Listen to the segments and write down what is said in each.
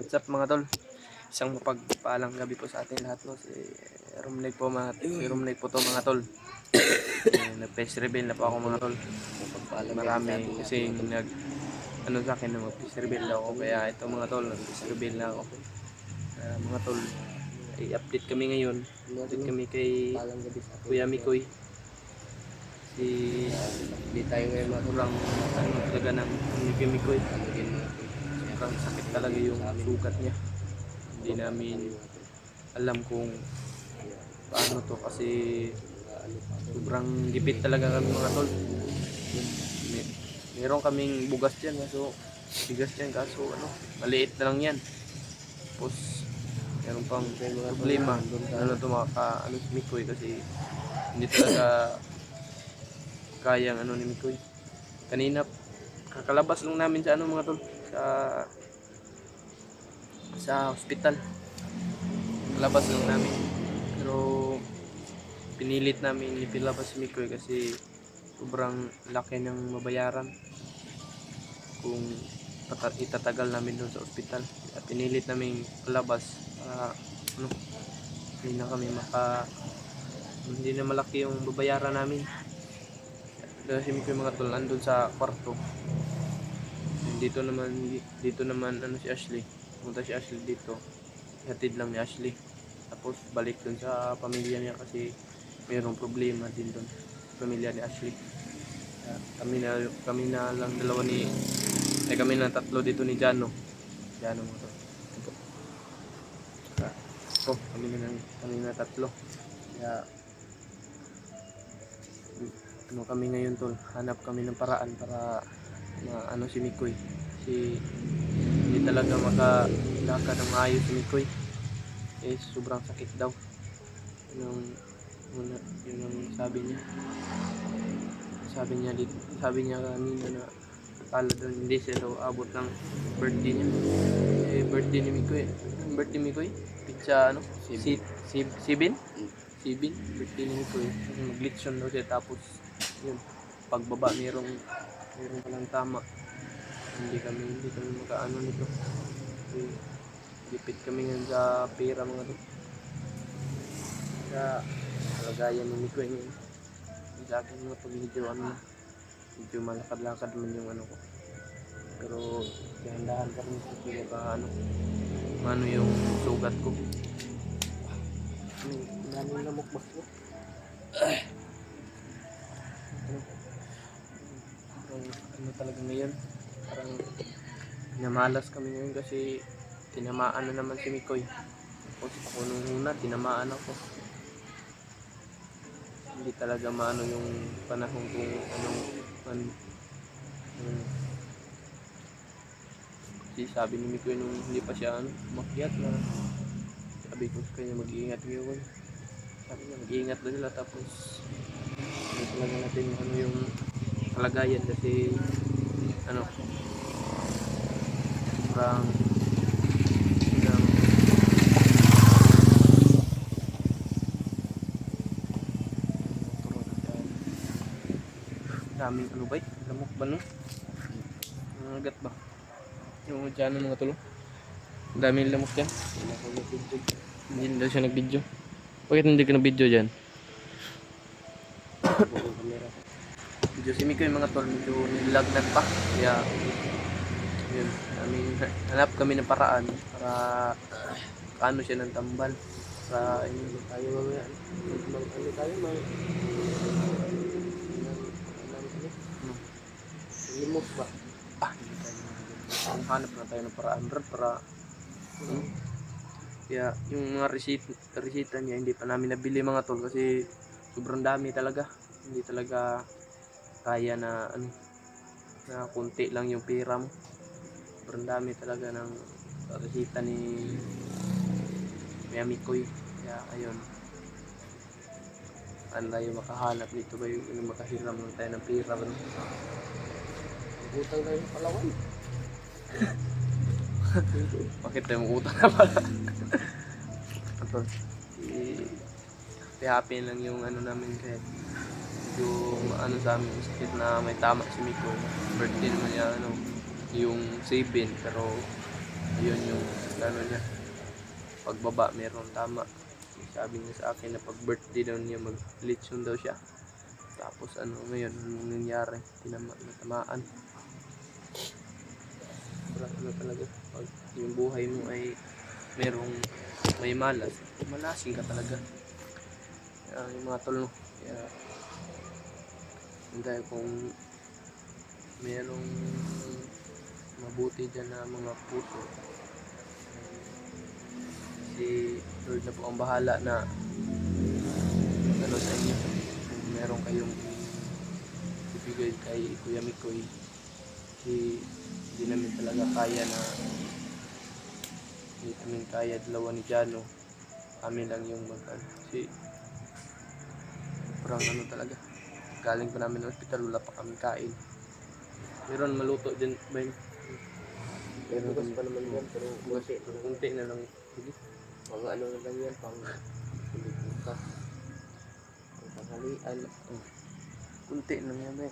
What's up mga tol? Isang mapagpalang gabi po sa atin lahat, no? Si Romney po to mga tol. Nag-face reveal na po ako mga tol. Marami kasi sa akin na mag-face reveal ako, kaya ito mga tol, nag-face reveal na ako. Mga tol, i-update kami ngayon. Update kami kay Kuya Mikoy. Hindi tayo ngayon sobrang talaga ng Kuya Mikoy. Sobrang sakit talaga yung sugat niya. Hindi namin alam kung paano to, kasi sobrang gipit talaga kami mga tol. Meron kaming bugas dyan, kaso maliit na lang yan. Tapos meron pang problema to si Mikoy, kasi hindi talaga kayang ni Mikoy. Kanina kakalabas lang namin sa mga tol, sa hospital. Kalabas lang namin, pero pinilit namin ipilabas si Mikoy kasi sobrang laki ng mabayaran kung itatagal namin doon sa ospital. Pinilit namin palabas para hindi na malaki yung babayaran namin. Kasi Mikoy mga tol, andun sa kwarto. Dito naman si Ashley. Punta si Ashley dito. Hatid lang ni Ashley. Tapos balik dun sa pamilya niya kasi mayroong problema din dun pamilya ni Ashley. Kami na lang dalawa kami na tatlo dito ni Jano mo to. Kami na tatlo. Kaya kami ngayon tol, hanap kami ng paraan para si Mikoy. Kasi hindi talaga makalakad ng maayos si Mikoy. Sobrang sakit daw. Yun ang sabi niya kanina, na akala daw hindi siya daw abot ng birthday niya. Birthday ni Mikoy pizza 7 birthday ni Mikoy. Mag-lechon daw siya, tapos yun, pagbaba mayroong palang tama. Hindi kami makaano nito. Gipit kami ngayon sa pera mga to. Sa kalagayan ni Mikoy ngayon. Sa akin mga pag medyo malakad-lakad man yung ko. Pero dahan-dahan pa rin kasi baka yung sugat ko. Dami lamok ba ko? Talaga ngayon, parang namalas kami ngayon kasi tinamaan na naman si Mikoy. Tapos ako nung una, tinamaan ako. Hindi talaga maano yung panahon kung kasi sabi ni Mikoy nung hindi pa siya umakyat, na sabi ko sa kanya, mag-iingat kayo. Sabi niya, mag-iingat na sila. Tapos talaga natin yung kalagayan, kasi parang daming lamok ba agat ba yung dyan mga tulong, daming lamok dyan. Hindi daw siya nag-video. Bakit hindi ka nag-video dyan? Video si Mikoy mga tol, medyo nilagnat pa, kaya yun, hanap kami ng paraan para kaano siya ng tambal para tayo mamaya limos ba? Hanap na tayo ng paraan para kaya yung mga resita niya hindi pa namin nabili mga tol, kasi sobrang dami talaga. Hindi talaga kaya na kunti lang yung pera mo. Sobrang dami talaga ng resita ni Mikoy. Kaya ayun, tayo makahanap nito ba yung makahiram lang tayo ng pera ba? Utang tayo ng Palawan. Bakit tayo utang na pala? Happy lang yung namin, kahit yung sa amin sakit na may tama si Mikoy. Birthday naman niya yung 7, pero ayun yung ano niya, pagbaba meron tama. Sabi niya sa akin na pag birthday daw niya mag-lechon daw siya. Tapos ano ngayon, anong nangyari? Natamaan. Sobrang ano talaga, pag yung buhay mo ay may malas, malasing ka talaga. Kaya yung mga tol, no? Kaya hindi kung merong mabuti dyan na mga puso, si Lord na po ang bahala na ano sa inyo. Kung meron kayong ibigay kay Kuya Mikoy, hindi namin talaga kaya na hindi namin kaya dalawa ni Jano, amin lang yung kasi parang ano talaga, galing pa namin ng ospital, wala pa kami kain. Meron maluto din ba yun? May bukas pa naman yan, pero Kunti na lang. Sige. mga ano na lang yan, pang bukas. Pang tanghalian. Kunti lang yan ba?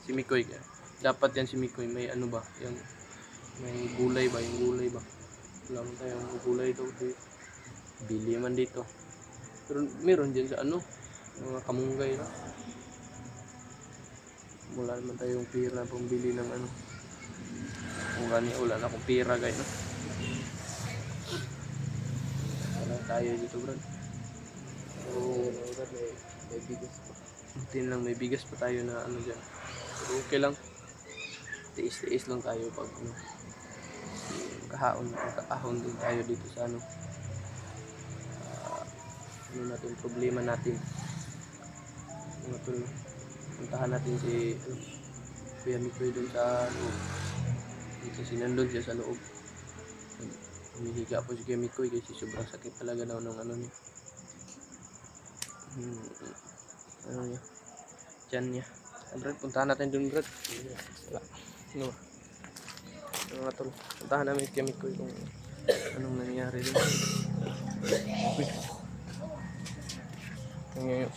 Si Mikoy, dapat yan si Mikoy, may ano ba? Yung, may gulay ba? Yung gulay ba? Wala man tayong gulay daw. Bili man dito. Pero meron din sa ano, mga kamunggay na. Wala naman tayong pira pang bili ng ano. Kung gani, wala na akong pira guys. No? Wala tayo dito bro. So, may bigas pa. butin lang may bigas pa tayo na ano dyan. Pero okay lang. Tiis-tiis lang tayo pag ano. Kaahon din tayo dito sa ano. Ano natin, problema natin. Mga tol, puntahan natin si Kuya Mikoy doon sa loob. Dito sinandun siya sa loob. Humihiga po si Kuya Mikoy kasi sobrang sakit talaga daw ng ano niya. Ano niya? Diyan niya. Brad, puntahan natin doon Brad. Wala. Sino ba? Ano nga tol? Puntahan namin si Kuya Mikoy kung anong nangyari doon. Ngayon.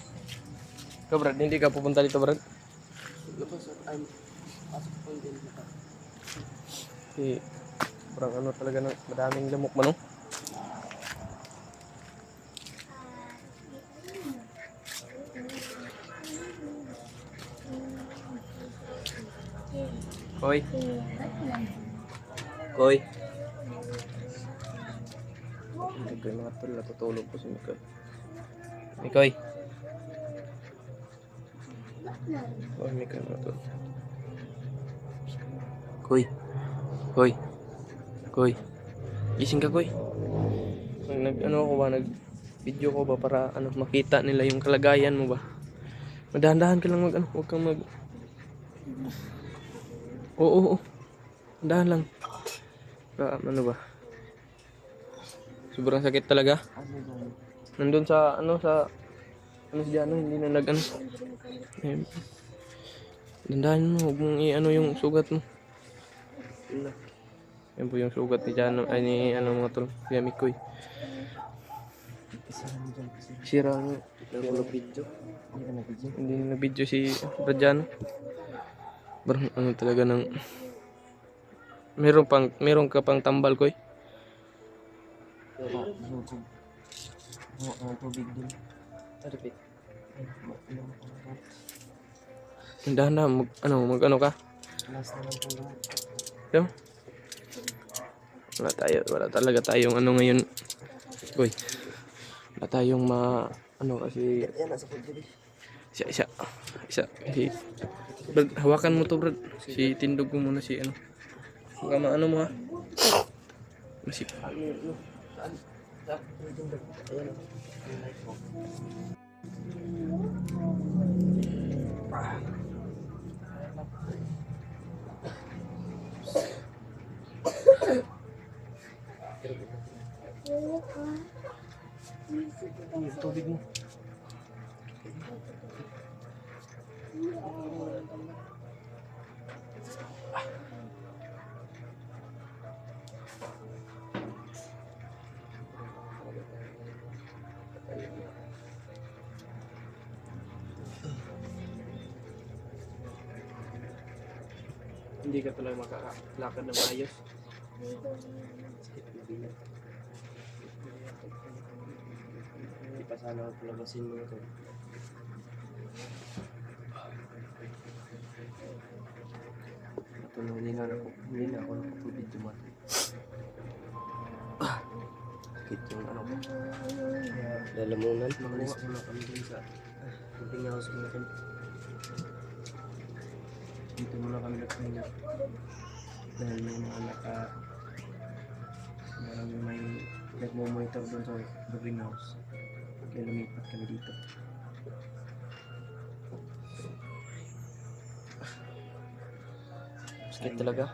Ikaw Brad, hindi ka pupunta dito Brad? Pasok po din na. Parang ano talaga ng madaming lamok man, no? Koy. Koy. Hindi ko yung mga tol, natutulog po si Mikoy. Mikoy. Oh, Mikoy mga tol. Koy. Koy. Koy. Gising ka, Koy. Nag-ano ko ba, nag-video ko ba para ano makita nila yung kalagayan mo ba? Madahan-dahan ka lang mag ano, huwag kang mag Oo. Dahan lang. Ano ba? Sobrang sakit talaga. Nandun sa ano si Jano, hindi na nag ano. Dandahan mo, huwag mong i-ano yung sugat mo. Yan po yung sugat ni Jano, ay ni ano mga tol, Kuya Mikoy. Sira ano. Video. Hindi na video si Rajano. Parang ano talaga ng meron ka pang tambal Koy. Tubig din. Repeat. Dahan na mag ano ka? Last na lang po lahat. Yo. Wala talaga tayong ano ngayon. Koy. Wala tayong ano kasi Yan, nasa food din. isa. Brad, hawakan mo to Brad. Si tindog mo muna si ano. Baka maano mo ha. Masip. Ano? Saan? Ayan o. Yung light mo. Yung tubig mo. Hindi ka talaga makakalakad na maayos. bigat. Hindi pa sana ako palabasin mga tol. Ito na hindi na ako nakapubid dumati. Sakit yung ano ko. Lalamunan. Malis ko na kami din sa camping house mga tol. Dito muna kami nagpahinga. Dahil may mga may nagmo-monitor doon sa greenhouse. Kaya lumipat kami dito. Sakit talaga.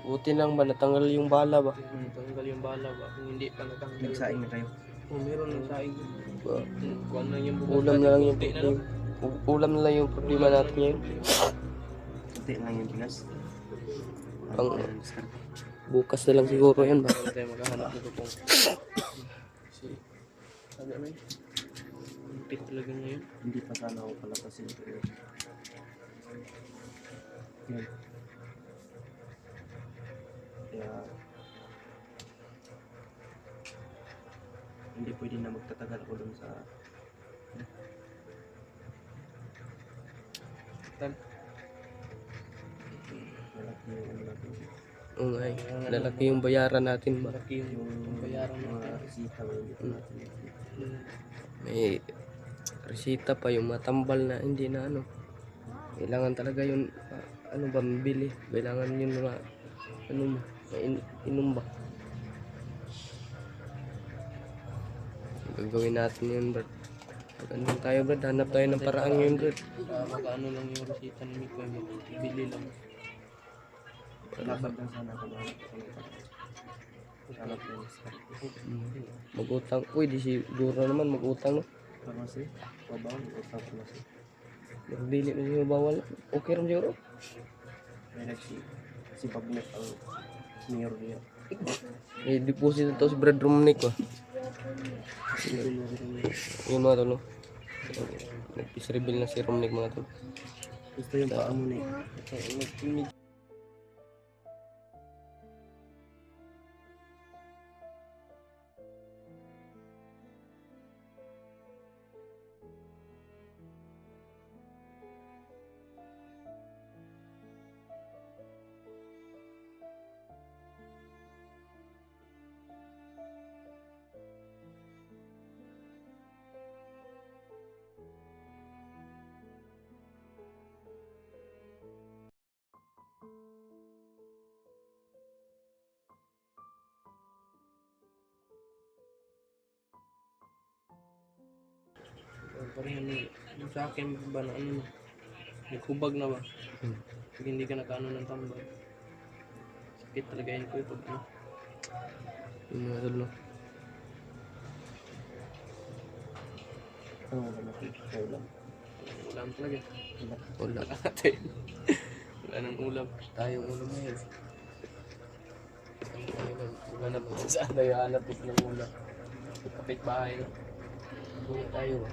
Buti lang ba natanggal yung bala ba? Tanggal yung bala ba? Kung hindi pa natanggal. Nagsaing na kayo. Oh, meron ng saing. Kuwan lang yung bukas. Ulam na lang yung konti na problema. Ulam na lang yung problema natin ngayon. Kunti lang yung bigas. Bukas na lang siguro yan ba? Wala tayo maghahanap nito pong. Kasi, sabi ano yun? Untik talaga niya yun. Hindi pa sana ako palapasin. Yan. Kaya hindi pwede na magtatagal ako dun sa Tan. malaki yung ano natin. Oo nga eh. Lalaki yung bayaran natin ba? Malaki yung bayaran Mga natin. resita ba hindi pa natin. May resita pa yung matambal na hindi na ano. Kailangan talaga yun, ano ba, mabili. Kailangan yun mga, ano mo, inom ba? Gagawin natin yun, Brad. Pag ano tayo, Brad, hanap tayo ng paraan yun, Brad. Magkano lang yung resita ni Miko, bili lang. Dapat lang sana ako mahanap ako ng paraan. Hanap lang sa Mag-utang. Pwede siguro naman mag-utang, no? pharmacy. Pabaw, utang pharmacy. Magdili mo siya bawal. Okay rin siguro. May si Pagnet ang mayor niya. May deposit ito si Brad Romnick, ba? Yung mga tol, no? Nag-peace reveal na si Romnick, mga tol. Gusto yung paa mo ni. Parehan mo. Yung sa akin ba na ano na? Nagkubag na ba? Pag hindi ka nakaano ng tambal. Sakit talaga yun ko pag ano. Yung mga tol, no? Ano ba natin? Ulam. Ulam talaga. Wala. Wala natin. Wala nang ulam. Tayong ulo mo yun. Wala na po. Saan tayo hanap ng ulam? Kapit bahay na. Kung tayo, ba?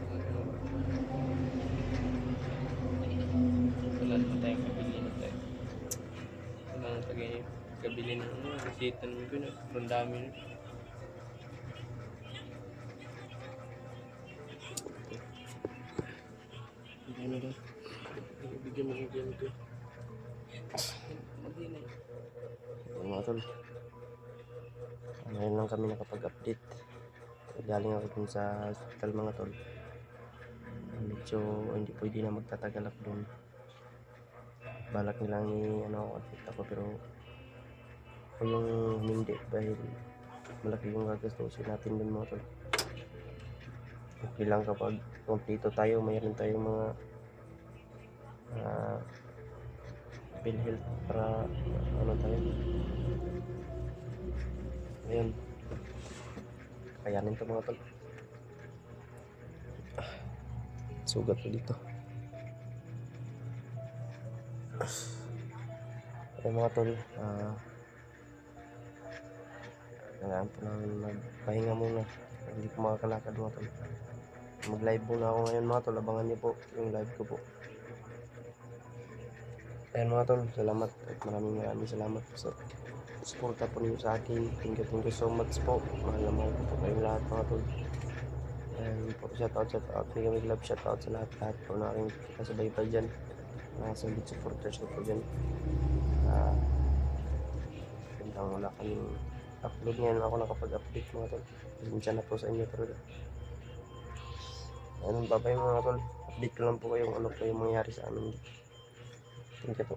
Wala naman tayong kabili na tayo. Wala nang tagay kabili ng resita namin ko na. Ang dami na. Ano daw? Bigyan mo yung ko. Mag-ina. Yung mga tol. Ngayon lang kami nakapag-update. Galing ako dun sa hospital mga tol. Medyo hindi pwede na magtatagal ako dun. Balak nilang admit ako pero ako yung hindi dahil malaki yung gagastusin natin dun mga tol. Okay lang kapag kompleto tayo, mayroon tayong mga PhilHealth para ano tayo. Ayun. Kayanin to mga tol. Sugat ko dito. Ayun mga tol. Kailangan po namin magpahinga muna. Hindi ko makakalakad mga tol. Mag-live muna ako ngayon mga tol. Abangan niyo po yung live ko po. Ayun mga tol. Salamat. At maraming salamat po sa suporta po ninyo sa akin. Thank you so much po. Mahal na mahal ko po kayong lahat mga tol. And po shoutout, mega love shoutout sa lahat po na aking kasabay-bay dyan. Mga solid supporters ko po dyan. Gandang wala kaming upload ngayon ako nakapag-update mga tol. Pasensya na po sa inyo talaga. Anong babay mga tol? Update ko lang po kayo kung ano po yung mangyari sa amin. Thank you po.